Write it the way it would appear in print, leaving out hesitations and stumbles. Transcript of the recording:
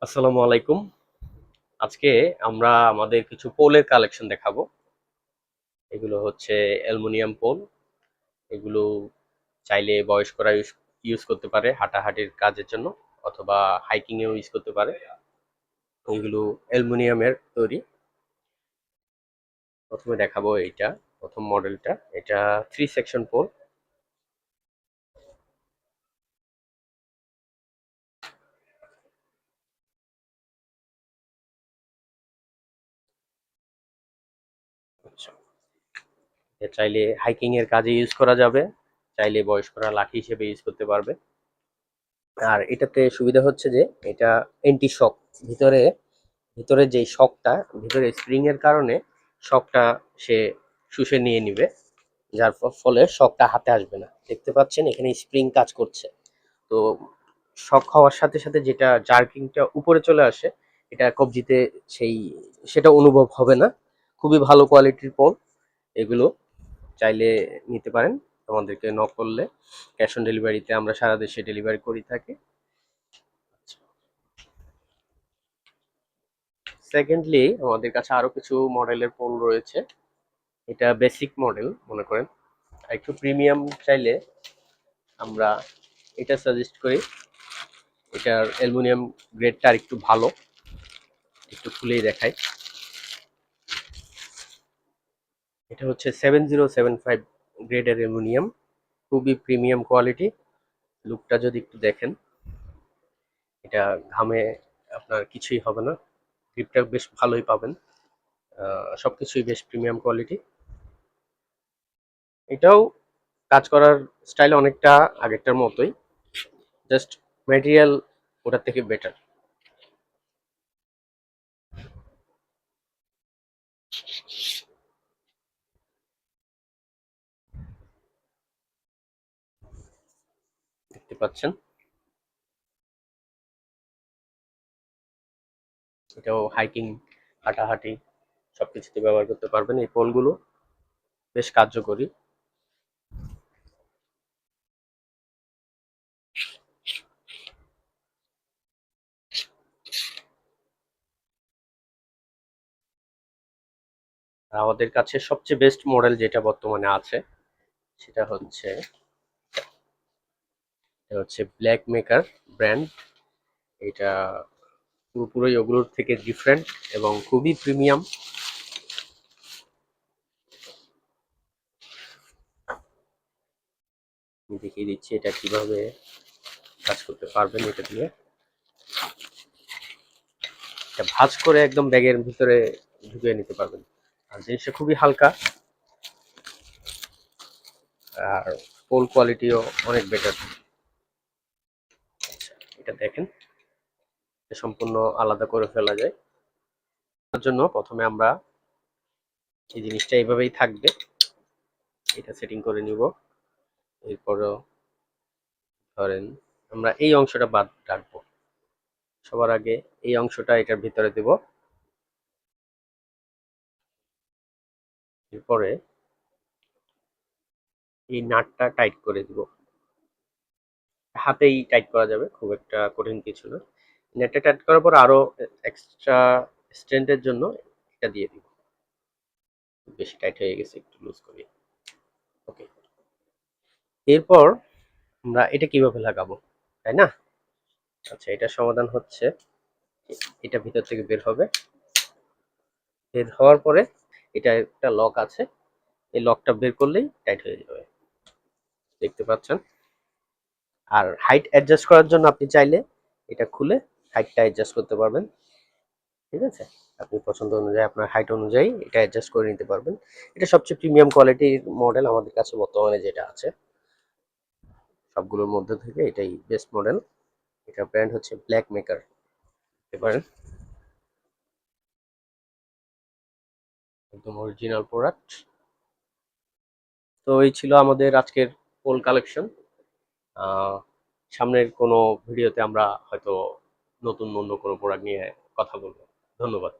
আসসালামু আলাইকুম। আজকে আমরা আমাদের কিছু পোলের কালেকশন দেখাবো। এগুলো হচ্ছে অ্যালুমিনিয়াম পোল। এগুলো চাইলে বয়স্করা ইউজ করতে পারে হাঁটাহাঁটির কাজের জন্য, অথবা হাইকিং এও ইউজ করতে পারে। এগুলো অ্যালুমিনিয়ামের তৈরি। প্রথমে দেখাবো এইটা, প্রথম মডেলটা। এটা 3 সেকশন পোল। আচ্ছা, এটা চাইলে হাইকিং এর কাজে ইউজ করা যাবে, চাইলে বয়স্করা লাঠি হিসেবে ইউজ করতে পারবে। আর এটাতে সুবিধা হচ্ছে যে এটা অ্যান্টি শক। ভিতরে ভিতরে যেই শকটা, ভিতরে স্প্রিং এর কারণে শকটা সে শুষে নিয়ে নিবে, যার ফলে শকটা হাতে আসবে না। দেখতে পাচ্ছেন এখানে স্প্রিং কাজ করছে। তো শক হওয়ার সাথে সাথে যেটা জার্কিংটা উপরে চলে আসে, এটা কবজিতে সেই সেটা অনুভব হবে না। খুবই ভালো কোয়ালিটির পোল এগুলো। চাইলে নিতে পারেন, আমাদেরকে নক করলে ক্যাশ অন ডেলিভারিতে আমরা সারা দেশে ডেলিভারি করে থাকি। সেকেন্ডলি, আমাদের কাছে আরো কিছু মডেলের পোল রয়েছে। এটা বেসিক মডেল মনে করেন। আর একটু প্রিমিয়াম চাইলে আমরা এটা সাজেস্ট করি। এটার অ্যালুমিনিয়াম গ্রেডটা আর একটু ভালো। একটু খুলেই দেখাই। এটা হচ্ছে 7075 গ্রেডের অ্যালুমিনিয়াম। খুবই প্রিমিয়াম কোয়ালিটি। লুকটা যদি একটু দেখেন, এটা ঘামে আপনার কিছুই হবে না। গ্রিপটা বেশ ভালোই পাবেন। সবকিছুই বেশ প্রিমিয়াম কোয়ালিটি। এটাও কাজ করার স্টাইল অনেকটা আগেরটার মতোই, জাস্ট ম্যাটেরিয়াল ওটার থেকে বেটার। দেখতে পাচ্ছেন, এটাও হাইকিং, হাঁটাহাঁটি সবকিছুতে ব্যবহার করতে পারবেন। এই পোলগুলো বেশ কার্যকরী। আর আমাদের কাছে সবচেয়ে বেস্ট মডেল যেটা বর্তমানে আছে, সেটা হচ্ছে ব্ল্যাক মেকার ব্র্যান্ড। এটা পুরোপুরি ওগুলোর থেকে ডিফারেন্ট এবং খুবই প্রিমিয়াম। আমি দেখিয়ে দিচ্ছি এটা কিভাবে কাজ করতে পারবেন। এটা দিয়ে এটা ভাঁজ করে একদম ব্যাগের ভিতরে ঢুকিয়ে নিতে পারবেন। আর জিনিসটা খুবই হালকা, আর পোল কোয়ালিটিও অনেক বেটার। এটা দেখেন, এটা সম্পূর্ণ আলাদা করে ফেলা যায়। তার জন্য প্রথমে আমরা এই জিনিসটা এইভাবেই থাকবে, এটা সেটিং করে নিব। এরপরও ধরেন আমরা এই অংশটা বাদ রাখবো। সবার আগে এই অংশটা এটার ভিতরে দেব। এরপরে এই নাটটা টাইট করে দিব। হাতেই টাইট করা যাবে, খুব একটা কঠিন কিছু না। নেটটা টাইট করার পর আরো এক্সট্রা স্ট্রেন্থের জন্য এটা দিয়ে দিব। বেশি টাইট হয়ে গেছে, একটু লুজ করি। ওকে, এরপর আমরা এটা কিভাবে লাগাবো, তাই না? আচ্ছা, এটা সমাধান হচ্ছে এটা ভিতর থেকে বের হবে। বের হওয়ার পরে এটা একটা লক আছে, এই লকটা বের করলেই টাইট হয়ে যাবে। দেখতে পাচ্ছেন। আর হাইট অ্যাডজাস্ট করার জন্য আপনি চাইলে এটা খুলে হাইটটা অ্যাডজাস্ট করতে পারবেন। ঠিক আছে, আপনি পছন্দ অনুযায়ী আপনার হাইট অনুযায়ী এটা অ্যাডজাস্ট করে নিতে পারবেন। এটা সবচেয়ে প্রিমিয়াম কোয়ালিটির মডেল আমাদের কাছে বর্তমানে যেটা আছে সবগুলোর মধ্যে থেকে এটাই বেস্ট মডেল। এটা ব্র্যান্ড হচ্ছে ব্ল্যাক মেকার। দেখতে পারেন, একদম অরিজিনাল প্রোডাক্ট। তো এই ছিল আমাদের আজকের পোল কালেকশন। সামনের কোনো ভিডিওতে আমরা হয়তো নতুন অন্য কোনো প্রোডাক্ট নিয়ে কথা বলবো। ধন্যবাদ।